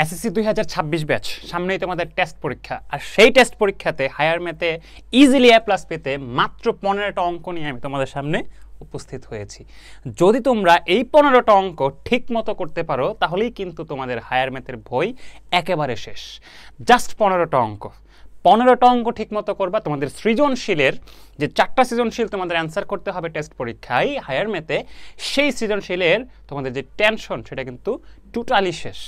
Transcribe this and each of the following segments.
SSC 2026 batch সামনেই তোমাদের test পরীক্ষা, আর সেই টেস্ট পরীক্ষাতে হায়ার ম্যাথে ইজিলি এ প্লাস পেতে মাত্র 15টা অঙ্ক নিয়ে আমি তোমাদের সামনে উপস্থিত হয়েছি। যদি তোমরা এই 15টা অঙ্ক ঠিক মতো করতে পারো তাহলেই কিন্তু তোমাদের হায়ার ম্যাথের বই একেবারে শেষ। জাস্ট 15টা অঙ্ক, 15টা অঙ্ক ঠিক মতো করবা। তোমাদের সৃজনশীলের যে 4টা সৃজনশীল তোমাদের অ্যান্সার করতে হবে টেস্ট পরীক্ষায় হায়ার ম্যাথে, সেই সৃজনশীলের তোমাদের যে টেনশন সেটা কিন্তু টোটালি শেষ।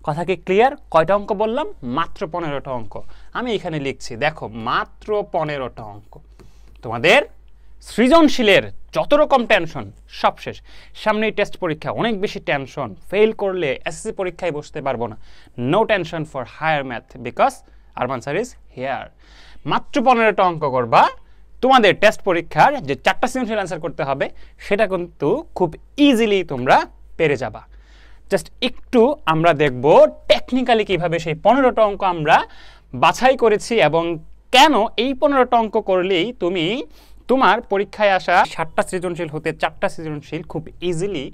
কথা কি ক্লিয়ার? কয়টা অঙ্ক বললাম? মাত্র 15টা অঙ্ক। আমি এখানে লিখছি, দেখো মাত্র 15টা অঙ্ক। তোমাদের সৃজনশীলের যত রকম টেনশন সব শেষ। সামনেই টেস্ট পরীক্ষা, অনেক বেশি টেনশন। ফেল করলে এসএসসি পরীক্ষায় বসতে পারবো না। No tension for higher math because our answer is here। মাত্র 15টা অঙ্ক করবা, তোমাদের টেস্ট পরীক্ষার যে 4টা সৃজনশীল অ্যান্সার করতে হবে সেটা কিন্তু খুব ইজিলি তোমরা পেরে যাবা। জাস্ট একটু আমরা দেখব টেকনিক্যালি কিভাবে সেই 15টা অঙ্ক আমরা বাছাই করেছি এবং কেন এই 15টা অঙ্ক করলেই তুমি তোমার পরীক্ষায় আসা 7টা সৃজনশীল হতে 4টা সৃজনশীল খুব ইজিলি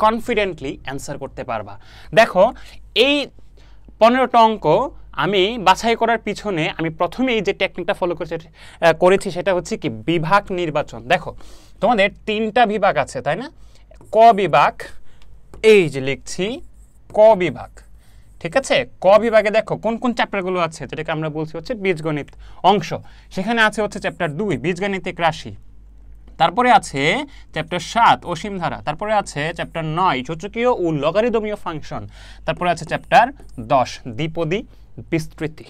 কনফিডেন্টলি অ্যান্সার করতে পারবা। দেখো এই 15টা অঙ্ক আমি বাছাই করার পিছনে আমি প্রথমেই যে টেকনিকটা ফলো করেছি সেটা হচ্ছে কি বিভাগ নির্বাচন। দেখো তোমাদের 3টা বিভাগ আছে, তাই না? ক বিভাগ, এই যে লিখছি ক বিভাগ, ঠিক আছে? ক বিভাগে দেখো কোন কোন চ্যাপ্টারগুলো আছে, যেটাকে আমরা বলছি হচ্ছে বীজগণিত অংশ। সেখানে আছে হচ্ছে চ্যাপ্টার 2 বীজগাণিতিক রাশি, তারপরে আছে চ্যাপ্টার 7 অসীম ধারা, তারপরে আছে চ্যাপ্টার 9 সূচকীয় ও লগারিদমীয় ফাংশন, তারপরে আছে চ্যাপ্টার 10 দ্বিপদী বিস্তৃতি।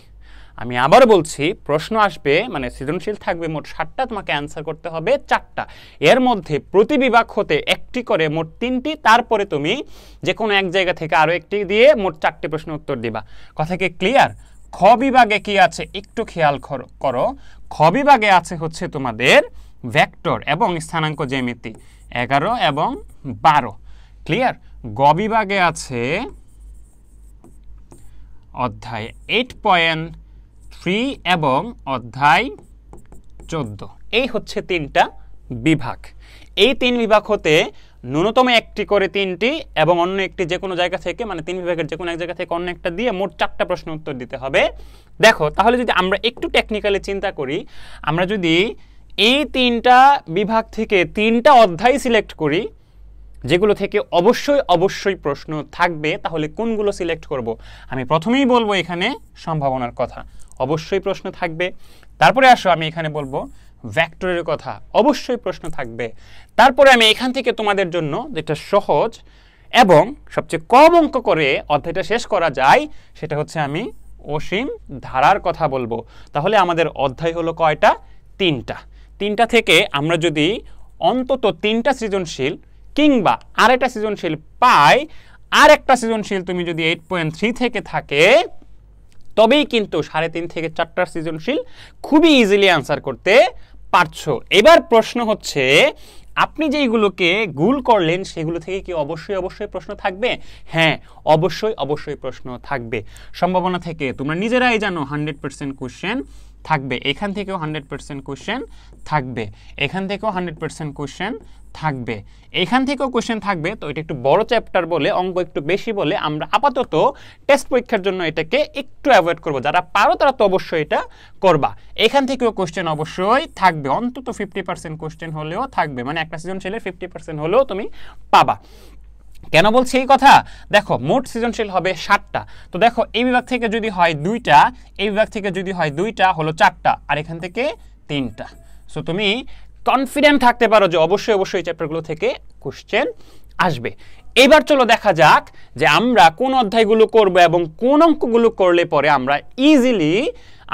আমি আবার বলছি, প্রশ্ন আসবে মানে সৃজনশীল থাকবে মোট 7টা, তোমাকে অ্যান্সার করতে হবে 4টা। এর মধ্যে প্রতি বিভাগ হতে একটি করে মোট 3টি, তারপরে তুমি যে কোনো এক জায়গা থেকে আরও একটি দিয়ে মোট 4টি প্রশ্ন উত্তর দিবা। কথা কি ক্লিয়ার? খ বিভাগে কি আছে একটু খেয়াল করো। খ বিভাগে আছে হচ্ছে তোমাদের ভেক্টর এবং স্থানাঙ্ক জ্যামিতি 11 এবং 12। ক্লিয়ার? গ বিভাগে আছে অধ্যায় 8.3 এবং অধ্যায় 14। এই হচ্ছে 3টা বিভাগ। এই 3 বিভাগ হতে ন্যূনতম একটি করে 3টি এবং অন্য একটি যে কোনো জায়গা থেকে, মানে 3 বিভাগের যে কোনো এক জায়গা থেকে অন্য একটা দিয়ে মোট 4টা প্রশ্ন উত্তর দিতে হবে। দেখো তাহলে যদি আমরা একটু টেকনিক্যালি চিন্তা করি, আমরা যদি এই 3টা বিভাগ থেকে 3টা অধ্যায় সিলেক্ট করি যেগুলো থেকে অবশ্যই প্রশ্ন থাকবে, তাহলে কোনগুলো সিলেক্ট করব? আমি প্রথমেই বলবো এখানে সম্ভাবনার কথা, অবশ্যই প্রশ্ন থাকবে। তারপরে আসো আমি এখানে বলবো ভেক্টরের কথা, অবশ্যই প্রশ্ন থাকবে। তারপরে আমি এখান থেকে তোমাদের জন্য যেটা সহজ এবং সবচেয়ে কম অঙ্ক করে অধ্যায়টা শেষ করা যায় সেটা হচ্ছে আমি অসীম ধারার কথা বলবো। তাহলে আমাদের অধ্যায় হলো কয়টা? 3টা থেকে আমরা যদি অন্তত 3টা সৃজনশীল কিংবা আরেকটা সৃজনশীল পাই, আর একটা সৃজনশীল তুমি যদি 8.3 থেকে থাকে, তবেই কিন্তু 3.5 থেকে 4টা সৃজনশীল খুবই ইজিলি অ্যান্সার করতে পারছো। এবার প্রশ্ন হচ্ছে, আপনি যেইগুলোকে গুল করলেন সেগুলো থেকে কি অবশ্যই প্রশ্ন থাকবে? হ্যাঁ, অবশ্যই প্রশ্ন থাকবে। সম্ভাবনা থেকে তোমরা নিজেরাই জানো 100% কোশ্চেন থাকবে। এখান থেকেও 100% কোশ্চেন থাকবে, এখান থেকেও 100% কোশ্চেন থাকবে, এখান থেকেও কোশ্চেন থাকবে। তো এটা একটু বড় চ্যাপ্টার বলে, অঙ্ক একটু বেশি বলে আমরা আপাতত টেস্ট পরীক্ষার জন্য এটাকে একটু অ্যাভয়েড করব। যারা পারো তারা তো অবশ্যই এটা করবা। এখান থেকেও কোশ্চেন অবশ্যই থাকবে, অন্তত 50% কোশ্চেন হলেও থাকবে, মানে একটা সৃজনশীলের 50% হলেও তুমি পাবা। কেন বলছি এই কথা? দেখো মোট সৃজনশীল হবে 7টা। তো দেখো এই বিভাগ থেকে যদি হয় 2টা, এই বিভাগ থেকে যদি হয় 2টা, হলো 4টা, আর এখান থেকে 3টা। সো তুমি কনফিডেন্ট থাকতে পারো যে অবশ্যই চ্যাপ্টারগুলো থেকে কোশ্চেন আসবে। এবার চলো দেখা যাক যে আমরা কোন অধ্যায়গুলো করব এবং কোন অঙ্কগুলো করলে পরে আমরা ইজিলি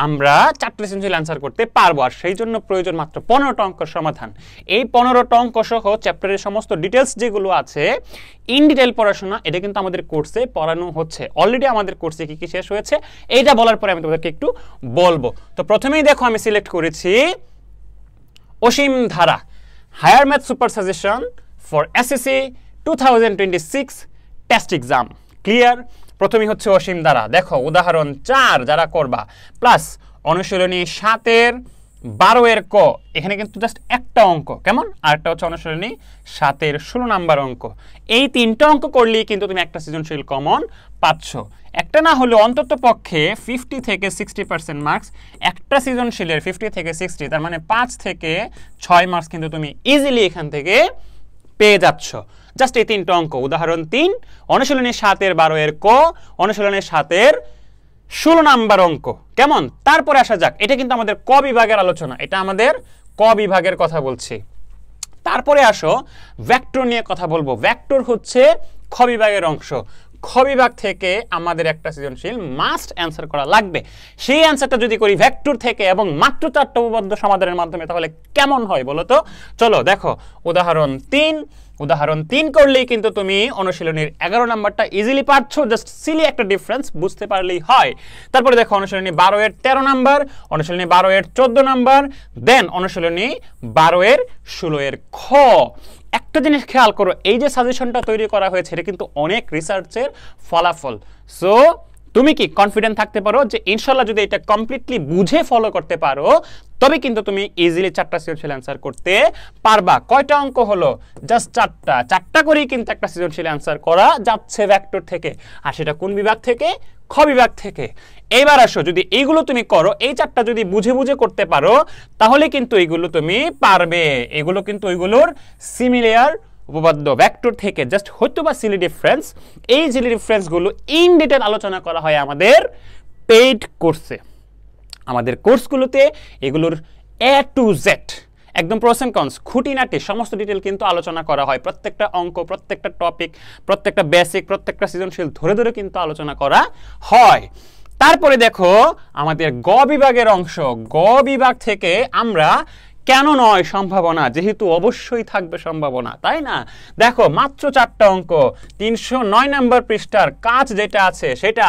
4টা সৃজনশীল অ্যান্সার করতে পারবো। আর সেই জন্য প্রয়োজন মাত্র 15টা অঙ্কের সমাধান। এই 15টা অঙ্ক সহ চ্যাপ্টারের সমস্ত ডিটেলস যেগুলো আছে, ইন ডিটেল পড়াশোনা, এটা কিন্তু আমাদের কোর্সে পড়ানো হচ্ছে। অলরেডি আমাদের কোর্সে কি শেষ হয়েছে এইটা বলার পরে আমি তোমাদেরকে একটু বলবো। তো প্রথমেই দেখো আমি সিলেক্ট করেছি Ashim Dhara, higher math super suggestion for SSC 2026 test exam. Clear? প্রথমেই হচ্ছে অসীম ধারা। দেখো উদাহরণ 4 যারা করবা, প্লাস অনুশীলনী 7-এর 12 এর ক, এখানে কিন্তু জাস্ট একটা অঙ্ক, কেমন? আরেকটা হচ্ছে অনুশীলনী 7 এর 16 নাম্বার অঙ্ক। এই তিনটা অঙ্ক করলেই কিন্তু তুমি একটা সৃজনশীল কমন পাচ্ছ। একটা না হলে অন্তত পক্ষে 50 থেকে 60% মার্কস একটা সৃজনশীলের, 50 থেকে 60, তার মানে 5 থেকে 6 মার্কস কিন্তু তুমি ইজিলি এখান থেকে পেয়ে যাচ্ছ। জাস্ট এই তিনটা অঙ্ক। উদাহরণ 3, অনুশীলনী 7 এর 12 এর ক, অনুশীলনী 7 এর 16 নাম্বার অঙ্ক, কেমন? তারপরে আসা যাক, এটা কিন্তু আমাদের ক বিভাগের আলোচনা, এটা আমাদের ক বিভাগের কথা বলছি। তারপরে আসো ভেক্টর নিয়ে কথা বলবো। ভেক্টর হচ্ছে খ বিভাগের অংশ। খ বিভাগ থেকে আমাদের একটা সৃজনশীল মাস্ট অ্যান্সার করা লাগবে। সেই অ্যান্সারটা যদি করি ভেক্টর থেকে এবং মাত্র 4টা উপপাদ্য সমাধানের মাধ্যমে, তাহলে কেমন হয় বলো তো? চলো দেখো উদাহরণ 3। উদাহরণ 3 করলেই কিন্তু তুমি অনুশীলনীর 11 নাম্বারটা ইজিলি পাচ্ছ। জাস্ট সিলি একটা ডিফারেন্স বুঝতে পারলেই হয়। তারপরে দেখো অনুশীলনী 12 এর 13 নাম্বার, অনুশীলনী 12 এর 14 নাম্বার, দেন অনুশীলনী 12 এর 16 এর খ। একটা জিনিস খেয়াল করো, এই যে সাজেশনটা তৈরি করা হয়েছে এটা কিন্তু অনেক রিসার্চের ফলাফল। সো তুমি কি কনফিডেন্ট থাকতে পারো যে ইনশাআল্লাহ যদি এটা কমপ্লিটলি বুঝে ফলো করতে পারো, তবে কিন্তু তুমি ইজিলি 4টা সৃজনশীল অ্যান্সার করতে পারবা। কয়টা অঙ্ক হলো? জাস্ট 4টা। 4টা করেই কিন্তু একটা সৃজনশীল অ্যান্সার করা যাচ্ছে ভেক্টর থেকে। আর সেটা কোন বিভাগ থেকে? খ বিভাগ থেকে। এইবার আসো, যদি এইগুলো তুমি করো, এই 4টা যদি বুঝে বুঝে করতে পারো, তাহলে কিন্তু এইগুলো তুমি পারবে। এগুলো কিন্তু ওইগুলোর সিমিলার উপপাদ্য ভেক্টর থেকে। জাস্ট হয়তো বা সিলি ডিফারেন্স, এই সিলি ডিফারেন্সগুলো ইন ডিটেল আলোচনা করা হয় আমাদের পেইড কোর্সে। আমাদের কোর্সগুলোতে এগুলোর এ টু জেড একদম প্রোস এন্ড কনস, খুঁটিনাটি সমস্ত ডিটেল কিন্তু আলোচনা করা হয়। প্রত্যেকটা অঙ্ক, প্রত্যেকটা টপিক, প্রত্যেকটা বেসিক, প্রত্যেকটা সৃজনশীল ধরে ধরে কিন্তু আলোচনা করা হয়। তারপরে দেখো আমাদের গ বিভাগের অংশ। গ বিভাগ থেকে আমরা কেন নয় সম্ভাবনা, যেহেতু অবশ্যই থাকবে সম্ভাবনা, তাই না? দেখো মাত্র 4টা অঙ্ক, 309 নম্বর পৃষ্ঠার কাজ যেটা আছে সেটা।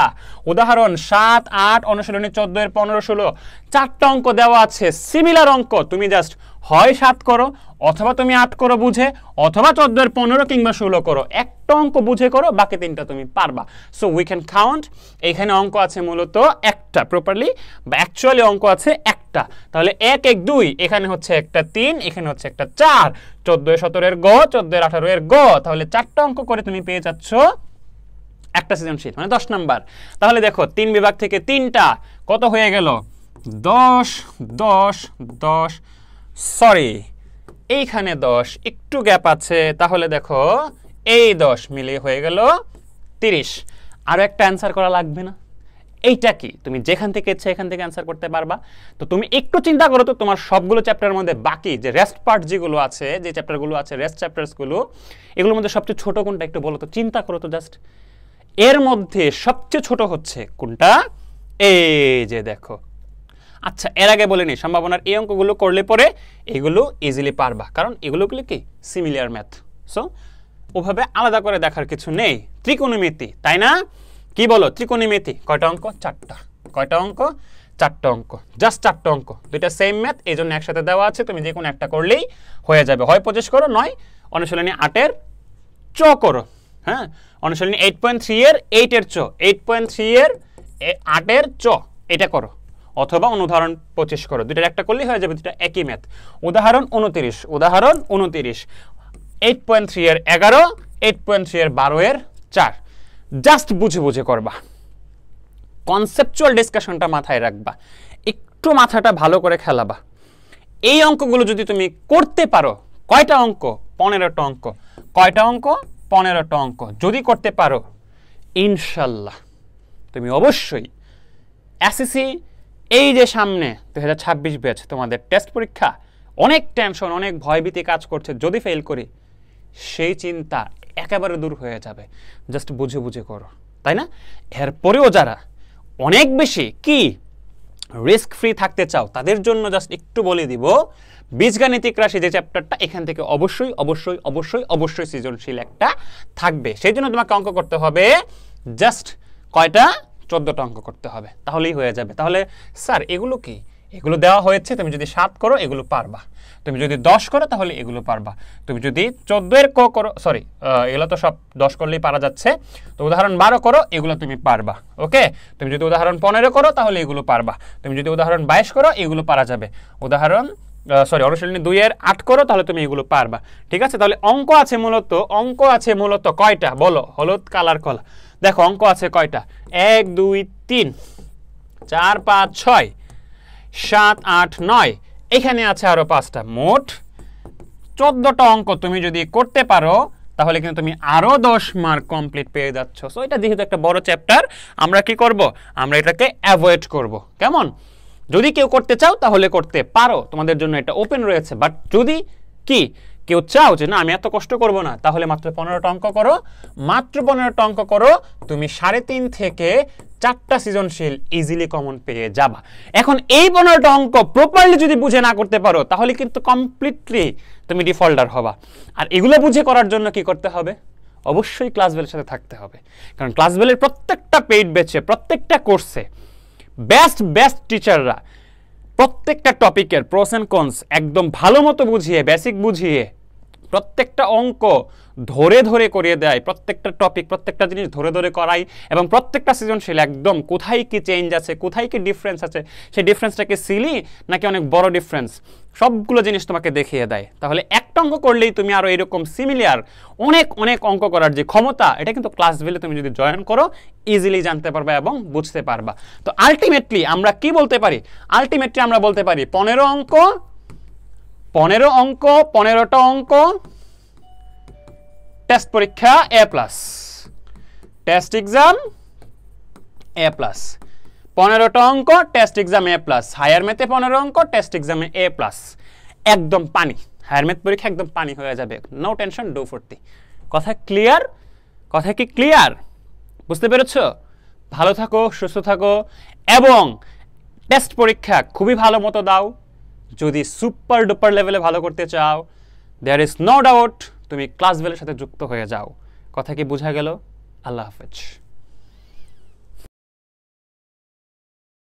উদাহরণ 7, 8, অনুশীলনী 14 এর 15, 16, 4টা অঙ্ক দেওয়া আছে, সিমিলার অঙ্ক। তুমি জাস্ট হয় 7 করো, অথবা তুমি 8 করো বুঝে, অথবা 14 এর 15 কিংবা 16 করো। একটা অঙ্ক বুঝে করো, বাকি 3টা তুমি পারবা। So we can count. এখানে অঙ্ক আছে মূলত একটা, প্রপারলি বা অ্যাকচুয়ালি অঙ্ক আছে একটা। তাহলে 1, 1, 2, এখানে হচ্ছে একটা 3, এখানে হচ্ছে একটা 4, 14 এর 17 এর গ, 14 এর 18 এর গ। তাহলে 4টা অঙ্ক করে তুমি পেয়ে যাচ্ছ একটা সৃজনশীল, মানে 10 নাম্বার। তাহলে দেখো 3 বিভাগ থেকে 3টা কত হয়ে গেল? 10, 10, 10, সরি এইখানে 10, একটু গ্যাপ আছে। তাহলে দেখো এই 10 মিলিয়ে হয়ে গেল 30। আরো একটা অ্যান্সার করা লাগবে না? এইটা কি তুমি যেখান থেকে ইচ্ছে এখান থেকে অ্যান্সার করতে পারবা। তো তুমি একটু চিন্তা করো তো, তোমার সবগুলো চ্যাপ্টারের মধ্যে বাকি যে রেস্ট পার্ট যেগুলো আছে, যে চ্যাপ্টারগুলো আছে, রেস্ট চ্যাপ্টারসগুলো, এগুলোর মধ্যে সবচেয়ে ছোট কোনটা একটু বলো তো। চিন্তা করো তো জাস্ট, এর মধ্যে সবচেয়ে ছোট হচ্ছে কোনটা? এই যে দেখো। আচ্ছা, এর আগে বলে নি, সম্ভাবনার এই অঙ্কগুলো করলে পরে এগুলো ইজিলি পারবা, কারণ এগুলোগুলো কি সিমিলার ম্যাথ। সো ওভাবে আলাদা করে দেখার কিছু নেই। ত্রিকোণমিতি, তাই না? কি বলো? ত্রিকোণমিতি কয়টা অঙ্ক? 4টা। কয়টা অঙ্ক? 4টা অঙ্ক। জাস্ট 4টা অঙ্ক, দুইটা সেম ম্যাথ, এই জন্য একসাথে দেওয়া আছে। তুমি যে কোনো একটা করলেই হয়ে যাবে। হয় 25 করো, নয় অনুশীলনী 8 এর চ করো। হ্যাঁ, অনুশীলনী 8.3 এর 8 এর চ, 8.3 এর 8 এর চ, এটা করো। অথবা অনুদাহরণ 25 করো, দুইটার একটা করলেই হয়ে যাবে, দুইটা একই ম্যাথ। উদাহরণ 29, উদাহরণ 29, 8.3 এর 11, 8.3 এর 12 এর 4। জাস্ট বুঝে বুঝে করবা, কনসেপচুয়াল ডিসকাশনটা মাথায় রাখবা, একটু মাথাটা ভালো করে খেলাবা। এই অঙ্কগুলো যদি তুমি করতে পারো, কয়টা অঙ্ক? 15টা অঙ্ক। কয়টা অঙ্ক? 15টা অঙ্ক যদি করতে পারো, ইনশাল্লাহ তুমি অবশ্যই এসএসসি, এই যে সামনে 2026 ব্যাচ তোমাদের টেস্ট পরীক্ষা, অনেক টেনশন, অনেক ভয়ভীতি কাজ করছে, যদি ফেল করি সেই চিন্তা একেবারে দূর হয়ে যাবে। জাস্ট বুঝে বুঝে করো, তাই না? এরপরেও যারা অনেক বেশি কি রিস্ক ফ্রি থাকতে চাও, তাদের জন্য জাস্ট একটু বলে দিব, বীজগাণিতিক রাশি যে চ্যাপ্টারটা, এখান থেকে অবশ্যই অবশ্যই অবশ্যই অবশ্যই সৃজনশীল একটা থাকবে। সেই জন্য তোমাকে অঙ্ক করতে হবে জাস্ট কয়টা? 14টা অঙ্ক করতে হবে, তাহলেই হয়ে যাবে। তাহলে স্যার এগুলো কি? এগুলো দেওয়া হয়েছে, তুমি যদি 7 করো এগুলো পারবা, তুমি যদি 10 করো তাহলে এগুলো পারবা, তুমি যদি 14 এর ক করো, সরি এগুলো তো সব 10 করলেই পারা যাচ্ছে, তো উদাহরণ 12 করো এগুলো তুমি পারবা। ওকে, তুমি যদি উদাহরণ 15 করো তাহলে এগুলো পারবা, তুমি যদি উদাহরণ 22 করো এগুলো পারা যাবে, উদাহরণ অনুশীলনী 2 এর 8 করো তাহলে তুমি এগুলো পারবা। ঠিক আছে, তাহলে অঙ্ক আছে মূলত কয়টা বলো? হলুদ কালার কলা, দেখো অঙ্ক আছে কয়টা? 1 2 3 4 5 6 7 8 9, এখানে আছে আরো 5টা, মোট 14টা অঙ্ক তুমি যদি করতে পারো তাহলে কিন্তু তুমি আরো 10 মার্ক কমপ্লিট পেয়ে যাচ্ছ। সো এটা যেহেতু একটা বড় চ্যাপ্টার, আমরা কি করব? আমরা এটাকে অ্যাভয়েড করব। কেমন? যদি কেউ করতে চাও তাহলে করতে পারো, তোমাদের জন্য এটা ওপেন রয়েছে। বাট যদি কি কেউ চাও যে না আমি এত কষ্ট করব না, তাহলে মাত্র 15টা অঙ্ক করো, মাত্র 15টা অঙ্ক করো, তুমি 3.5 থেকে 4টা সৃজনশীল ইজিলি কমন পেয়ে যাবা। এখন এই 15টা অঙ্ক প্রপারলি যদি বুঝে না করতে পারো তাহলে কিন্তু কমপ্লিটলি তুমি ডিফল্টার হবা। আর এগুলো বুঝে করার জন্য কি করতে হবে? অবশ্যই ক্লাস বেলের সাথে থাকতে হবে, কারণ ক্লাস বেলের প্রত্যেকটা পেইড ব্যাচে, প্রত্যেকটা কোর্সে বেস্ট টিচাররা প্রত্যেকটা টপিকের প্রোস এন্ড কনস একদম ভালো মতো বুঝিয়ে, বেসিক বুঝিয়ে, প্রত্যেকটা অঙ্ক ধরে ধরে করিয়ে দেয়, প্রত্যেকটা টপিক, প্রত্যেকটা জিনিস ধরে ধরে করাই, এবং প্রত্যেকটা সৃজনশীল একদম কোথায় কি চেঞ্জ আছে, কোথায় কি ডিফারেন্স আছে, সেই ডিফারেন্সটা কি সিলি নাকি অনেক বড় ডিফারেন্স, সবগুলো জিনিস তোমাকে দেখিয়ে দেয়। তাহলে একটা অঙ্ক করলেই তুমি আরো এরকম সিমিলার অনেক অঙ্ক করার যে ক্ষমতা, এটা কিন্তু ক্লাস বেলে তুমি যদি জয়েন করো ইজিলি জানতে পারবা এবং বুঝতে পারবা। তো আলটিমেটলি আমরা কি বলতে পারি? আলটিমেটলি আমরা বলতে পারি 15 অঙ্ক, 15টা অঙ্ক, টেস্ট পরীক্ষা A+, টেস্ট এক্সাম A+, 15টা অঙ্ক, টেস্ট এক্সাম A+, হায়ার ম্যাথে 15 অঙ্ক, টেস্ট এক্সামে A+, একদম পানি, হায়ার ম্যাথ পরীক্ষা একদম পানি হয়ে যাবে, নো টেনশন, ডু ফুর্তি। কথা ক্লিয়ার? কথা কি ক্লিয়ার? বুঝতে পেরেছো? ভালো থাকো, সুস্থ থাকো, এবং টেস্ট পরীক্ষা খুবই ভালো মতো দাও। যদি সুপার ডুপার লেভেলে ভালো করতে চাও, দেয়ার ইজ নো ডাউট তুমি ক্লাস বেলের সাথে যুক্ত হয়ে যাও। কথা কি বোঝা গেল? আল্লাহ হাফেজ।